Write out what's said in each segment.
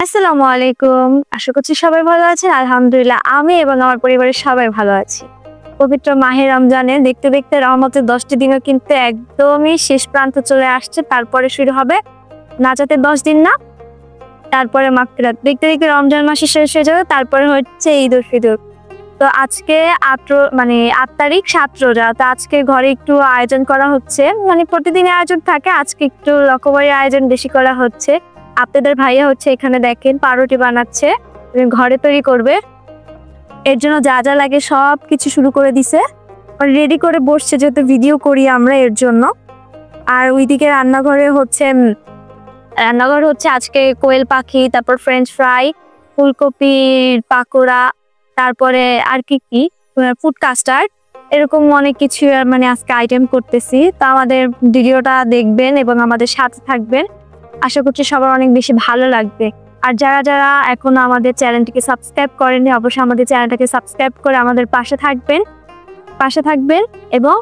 আসসালামু আলাইকুম। আশা করছি সবাই ভালো আছেন। আলহামদুলিল্লাহ আমি এবং আমার পরিবারের সবাই ভালো আছি। পবিত্র মাহে রমজানে দেখতে দেখতে রহমতের 10টি দিনও কিন্তু একদমই শেষ প্রান্তে চলে আসছে। তারপরে শুরু হবে নাজাতের 10 দিন না? তারপরে মাগফিরাত। দেখতে দেখতে রমজান মাস শেষ হয়ে যাবে। তারপরে হচ্ছে ঈদ উল ফিতর। তো আজকে 8 তারিখ 7 রোজা। তো আজকে ঘরে একটু আয়োজন করা হচ্ছে। মানে প্রতিদিনই আয়োজন থাকে, আজকে একটু রকমারি আয়োজন বেশি করা হচ্ছে। আপনাদের ভাইয়া হচ্ছে এখানে দেখেন পাউরুটি বানাচ্ছে, ঘরে তৈরি করবে। এর জন্য যা যা লাগে সব কিছু শুরু করে দিছে, রেডি করে বসছে যেহেতু ভিডিও করি আমরা এর জন্য। আর ওইদিকে রান্নাঘর হচ্ছে আজকে কোয়েল পাখি, তারপর ফ্রেঞ্চ ফ্রাই, ফুলকপির পাকোড়া, তারপরে আর কি ফুড কাস্টার্ড, এরকম অনেক কিছু মানে আজকে আইটেম করতেছি। তো আমাদের ভিডিওটা দেখবেন এবং আমাদের সাথে থাকবেন, আশা করছি সবার অনেক বেশি ভালো লাগবে। আর যারা যারা এখনো আমাদের চ্যানেলটিকে সাবস্ক্রাইব করেননি অবশ্যই আমাদের চ্যানেলটাকে সাবস্ক্রাইব করে আমাদের পাশে থাকবেন এবং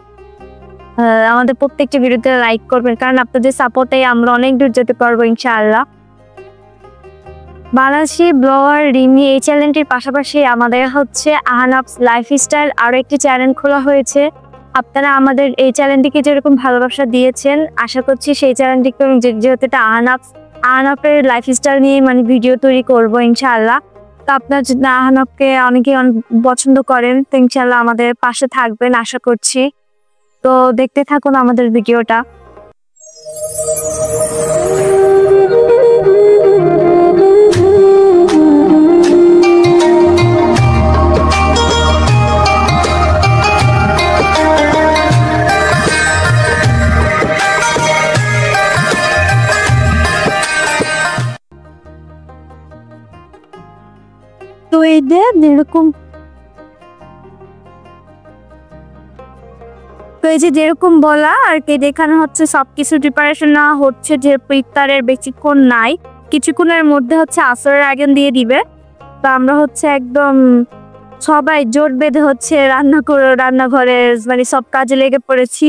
আমাদের প্রত্যেকটি ভিডিওতে লাইক করবেন, কারণ আপনাদের সাপোর্টে আমরা অনেক দূর যেতে পারবো ইনশাআল্লাহ। বাংলাদেশি ব্লগার রিমি এই চ্যানেলটির পাশাপাশি আমাদের হচ্ছে আহনাফস লাইফস্টাইল আরো একটি চ্যানেল খোলা হয়েছে। আপনারা আমাদের এই চ্যানেলটিকে যেরকম ভালোবাসা দিয়েছেন, আশা করছি সেই চ্যানেলটিকে যেহেতু এটা আহনাফের লাইফস্টাইল নিয়ে মানে ভিডিও তৈরি করবো ইনশাআল্লাহ। তো আপনার যদি আহনাফকে অনেকেই পছন্দ করেন, তো ইনশাআল্লাহ আমাদের পাশে থাকবেন আশা করছি। তো দেখতে থাকুন আমাদের ভিডিওটা। তো এদের যেরকম যেরকম বলা আর কি, দেখানো হচ্ছে সবকিছু প্রিপারেশন নেওয়া হচ্ছে, যে ইফতারের বেশিক্ষণ নাই, কিছুক্ষণের মধ্যে হচ্ছে আসরের আগে দিয়ে দিবে। তো আমরা হচ্ছে একদম সবাই জোট বেঁধে হচ্ছে রান্নাঘরে মানে সব কাজে লেগে পড়েছি।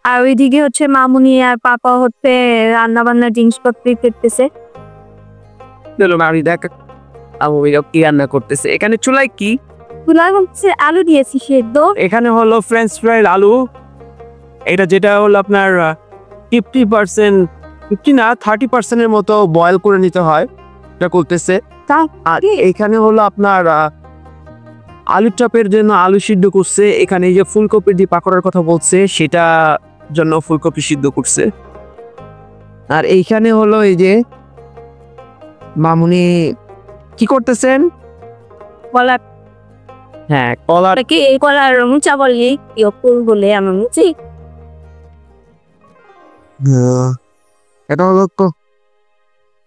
আর ওইদিকে হচ্ছে মামুনি আর পাপা হচ্ছে রান্না বান্নার জিনিসপত্র করতেছে। কি রান্না করতেছে এখানে? চুলায় কি হচ্ছে আলু দিয়েছি সেদ্ধ। এখানে হলো ফ্রেঞ্চ ফ্রাইড আলু। এটা যেটা হলো আপনার 50 না 30% মতো বয়েল করে নিতে হয়, এটা করতেছে। আর এখানে হলো আপনার আলুর চপের জন্য আলু সিদ্ধ করছে। এখানে যে ফুলকপির যে পাকোড়ার কথা বলছে সেটা জন্য ফুলকপি সিদ্ধ করছে। আর এইখানে হলো এই যে মামুনি কি করতেছেন? কলা। হ্যাঁ, কলা। কি এই কলার মুচা বলি বলে আমি মুচি। এটা হলো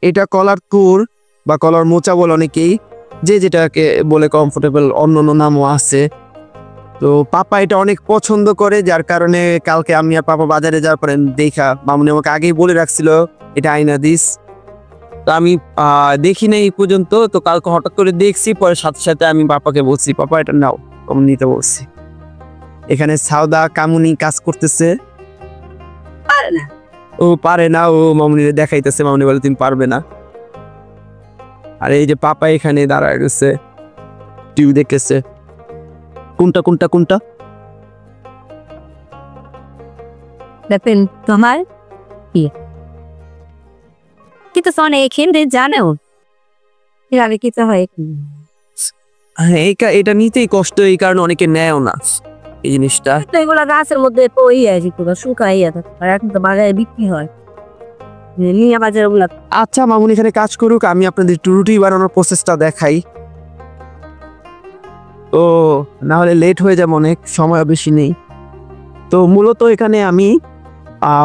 এটা কলার কুর বা কলার মোচা বলে অনেকেই, যে যেটাকে বলে কমফোর্টেবল, অন্য নামও আছে। তো পাপা এটা অনেক পছন্দ করে, যার কারণে কালকে আমি আর পাপা বাজারে যাওয়ার পরে দেখা মামুনি আমাকে আগেই বলে রাখছিল এটা আইনা দিস। তো আমি দেখি নাই এই পর্যন্ত। তো কালকে হঠাৎ করে দেখছি, পরে সাথে সাথে আমি পাপাকে বলছি পাপা এটা নাও, নিতে বলছি। এখানে সাউদা কামুনি কাজ করতেছে। ও পারে না, ও মামুনিরে দেখাইতেছে, মামুনি বলে তুমি পারবে না। আর এই যে পাপা এখানে দাঁড়ায় রয়েছে, টিভি দেখতেছে। কোনটা কোনটা কোনটা দেখেন তোমার কিন্তু সনে এখানে জানো কিভাবে কিছু হয়। এটা নিতেই কষ্ট, এই কারণে অনেকে নেয়ও না এই জিনিসটা। এগুলা গাছের মধ্যে শুকাইয়া থাকে আর এখন তো বাজারে বিক্রি হয়। আচ্ছা মামুনি এখানে কাজ করুক, আমি আপনাদের একটু রুটি বানানোর প্রসেসটা দেখাই। তো না হলে লেট হয়ে যাবে, অনেক সময় বেশি নেই। তো মূলত এখানে আমি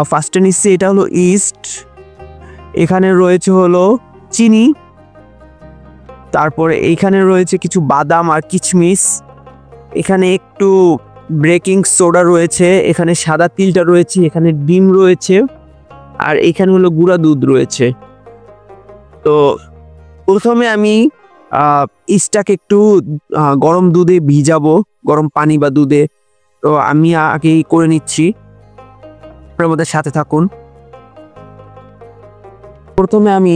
ফার্স্টে নিচ্ছি, এটা হলো ইস্ট, এখানে রয়েছে হলো চিনি, তারপরে এইখানে রয়েছে কিছু বাদাম আর কিশমিশ, এখানে একটু বেকিং সোডা রয়েছে, এখানে সাদা তিলটা রয়েছে, এখানে ডিম রয়েছে, আর এখানে হলো গুঁড়া দুধ রয়েছে। তো প্রথমে আমি ইস্টটাকে একটু গরম দুধে ভিজাবো, গরম পানি বা দুধে। তো আমি আগেই করে নিচ্ছি, আপনার মধ্যে সাথে থাকুন। প্রথমে আমি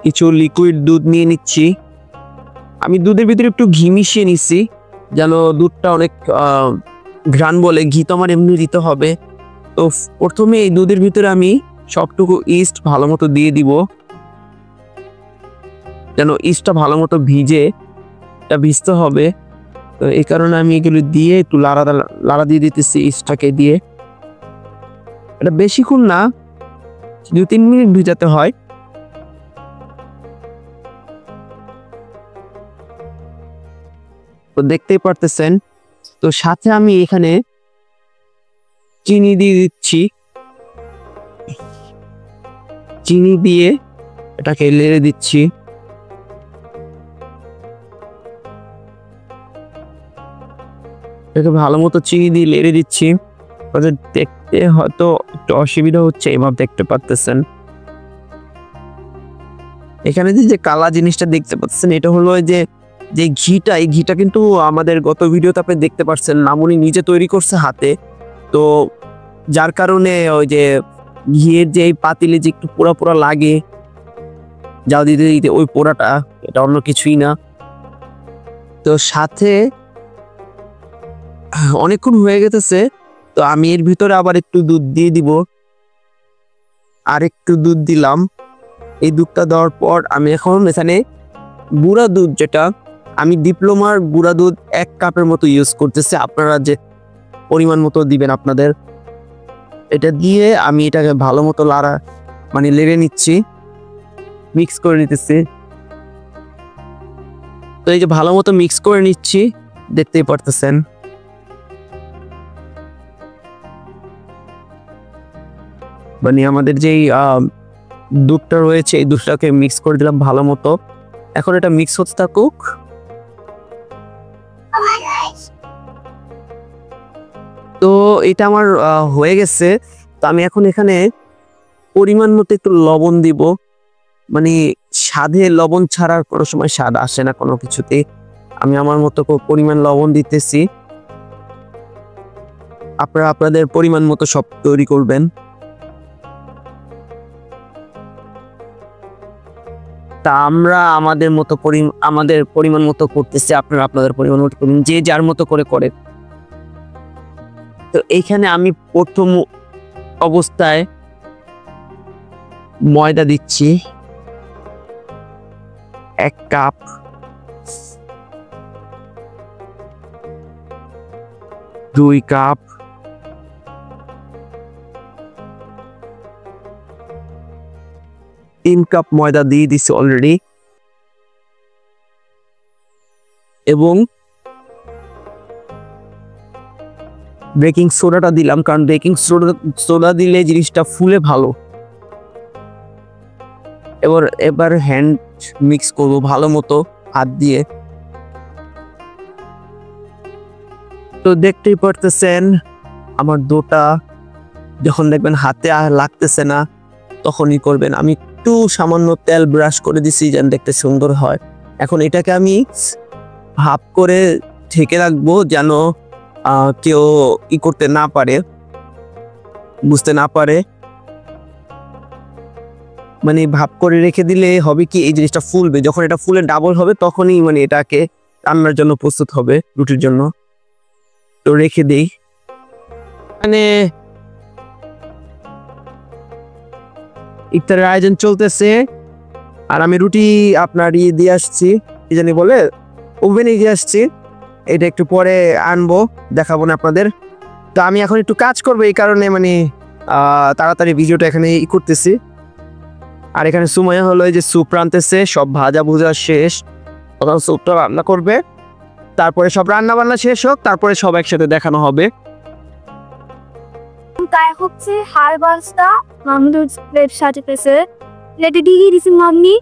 কিছু লিকুইড দুধ নিয়ে নিচ্ছি। আমি দুধের ভিতরে একটু ঘি মিশিয়ে নিচ্ছি যেন দুধটা অনেক ঘ্রাণ বলে। ঘি তো আমার এমনি দিতে হবে। তো প্রথমে এই দুধের ভিতরে আমি সবটুকু ইস্ট ভালো মতো দিয়ে দিব যেন ইস্টটা ভালো মতো ভিজে, এটা ভিজতে হবে। তো এই কারণে আমি এগুলো দিয়ে একটু লাড়া দিয়ে দিতেছি ইস্টটাকে দিয়ে। এটা বেশিক্ষণ না, 2-3 মিনিট ভিজাতে হয়। তো দেখতেই পারতেছেন। তো সাথে আমি এখানে চিনি দিয়ে দিচ্ছি। চিনি দিয়ে এটাকে লেড়ে দিচ্ছি। এটাকে ভালো মতো চিনি দিয়ে লেড়ে দিচ্ছি। দেখতে হয়তো একটু অসুবিধা হচ্ছে, এভাবে দেখতে পারতেছেন। এখানে যে কালা জিনিসটা দেখতে পাচ্ছেন এটা হলো যে ঘিটা, এই ঘিটা কিন্তু আমাদের গত ভিডিওতে আপনি দেখতে পাচ্ছেন মামুনি নিজে তৈরি করছে হাতে। তো যার কারণে ওই যে ঘিয়ের যে পাতিলে যে একটু পোড়া পোড়া লাগে জাল দিতে দিতে, ওই পোড়াটা, এটা অন্য কিছুই না। তো সাথে অনেকক্ষণ হয়ে গেছে, তো আমি এর ভিতরে আবার একটু দুধ দিয়ে দিব। আর একটু দুধ দিলাম। এই দুধটা দেওয়ার পর আমি এখন এখানে গুঁড়া দুধ, যেটা আমি ডিপ্লোমার গুঁড়া দুধ 1 কাপের মতো ইউজ করতেছি। আপনারা যে পরিমাণ মতো দিবেন আপনাদের, এটা দিয়ে আমি এটাকে ভালো মতো লেড়ে নিচ্ছি, মিক্স করে নিতেছি। তো এই যে ভালো মতো মিক্স করে নিচ্ছি, দেখতেই পারতেছেন। আমাদের যেই দুধটা রয়েছে এই দুধটাকে মিক্স করে দিলাম ভালো মতো। এখন এটা মিক্স হতে থাকুক। তো এটা আমার হয়ে গেছে। তো আমি এখন এখানে পরিমাণ মতো একটু লবণ দিব। স্বাদে লবণ ছাড়া কোনো সময় স্বাদ আসে না কোনো কিছুতে। আমি আমার মতো পরিমাণ লবণ দিতেছি। আপনারা আপনাদের পরিমাণ মতো সব তৈরি করবেন। তা আমরা আমাদের পরিমাণ মতো করতেছি, আপনারা আপনাদের পরিমাণ মতো করুন, যে যার মতো করে। তো এইখানে আমি প্রথম অবস্থায় ময়দা দিচ্ছি 1 কাপ, 2 কাপ, 3 কাপ ময়দা দিয়ে দিচ্ছি অলরেডি। এবং বেকিং সোডাটা দিলাম, কারণ বেকিং সোডা দিলে জিনিসটা ফুলে ভালো। এবার হ্যান্ড মিক্স করবো ভালো মতো হাত দিয়ে। তো দেখতেই পারতেছেন আমার ডোটা যখন দেখবেন হাতে আর লাগতেছে না তখনই করবেন। আমি একটু সামান্য তেল ব্রাশ করে দিছি যেন দেখতে সুন্দর হয়। এখন এটাকে আমি হাফ করে ঢেকে রাখবো যেন কেউ করতে না পারে, বুঝতে না পারে। ভাপ করে রেখে দিলে হবে কি, এই জিনিসটা ফুলবে। যখন এটা ফুলে ডাবল হবে তখনই এটাকে রান্নার জন্য প্রস্তুত হবে, রুটির জন্য। তো রেখে দেই। ইফতারের আয়োজন চলতেছে আর আমি রুটি আপনার দিয়ে আসছি, কি জানি বলে, ওভেনে দিয়ে আসছি। এটা একটু পরে আনবো, দেখাবো না আপনাদের। তো আমি এখন একটু কাজ করবো, এই কারণে তাড়াতাড়ি ভিডিওটা এখানে করতেছি। আর এখানে সুমাইয়া হলো এই যে স্যুপ রাঁধতেছে, সব ভাজা ভুজা শেষ, তখন স্যুপটা রান্না করবে। তারপরে সব রান্না বান্না শেষ হোক, তারপরে সব একসাথে দেখানো হবে। তাই হচ্ছে হারবালসটা মামুনুর প্লেট সাজাতেছে। প্লেটে দিয়ে দিছি মামনি,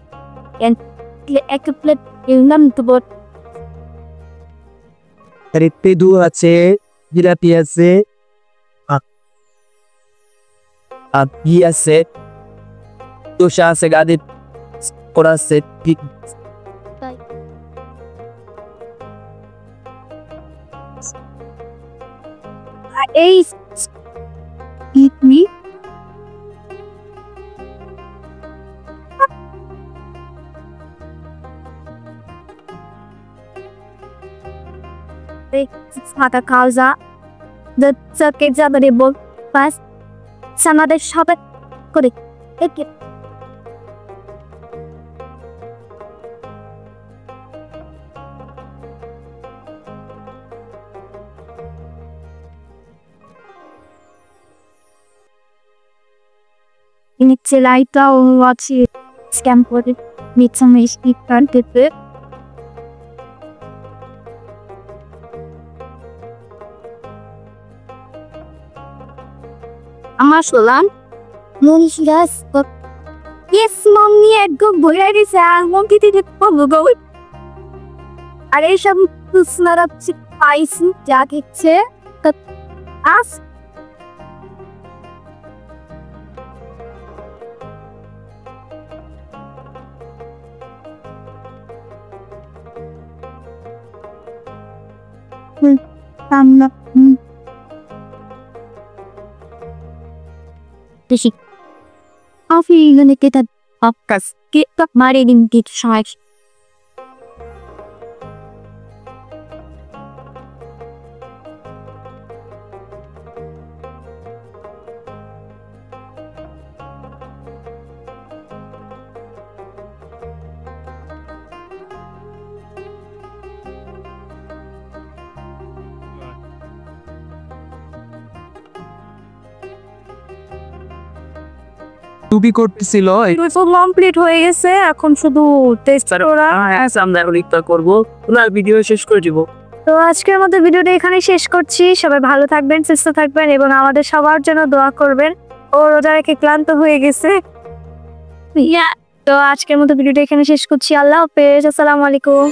একটা প্লেট এলাম তো বট। আর পেদু আছে, জিলাপি আছে, আর কি আছে, তোষা আছে, গাদি করা আছে। এই Vater Causa, the circuits of the book, first, some other shop করে একে Initialita und watch scam করে mit some speaker tippe আমার শোলাম Manisha's Yes, mommy, I go boy, I say, I want to take a go. আর এইসব প্রশ্নরা পাইছি যা দিচ্ছে আস আমরা দেখি Auf irgendeine geht das Abgas. Geht doch mal in den Scheiß. টুবি করতেছিল complete হয়ে গেছে এখন শুধু টেস্ট ওরা আমরা লিখতে করব ওনার ভিডিও শেষ করে দিব তো আজকের মতো ভিডিওটা এখানে শেষ করছি সবাই ভালো থাকবেন সুস্থ থাকবেন এবং আমাদের সবার জন্য দোয়া করবেন ও রোজা রেখে ক্লান্ত হয়ে গেছে তো আজকের মতো ভিডিওটা এখানে শেষ করছি আল্লাহ হাফেজ আসসালামু আলাইকুম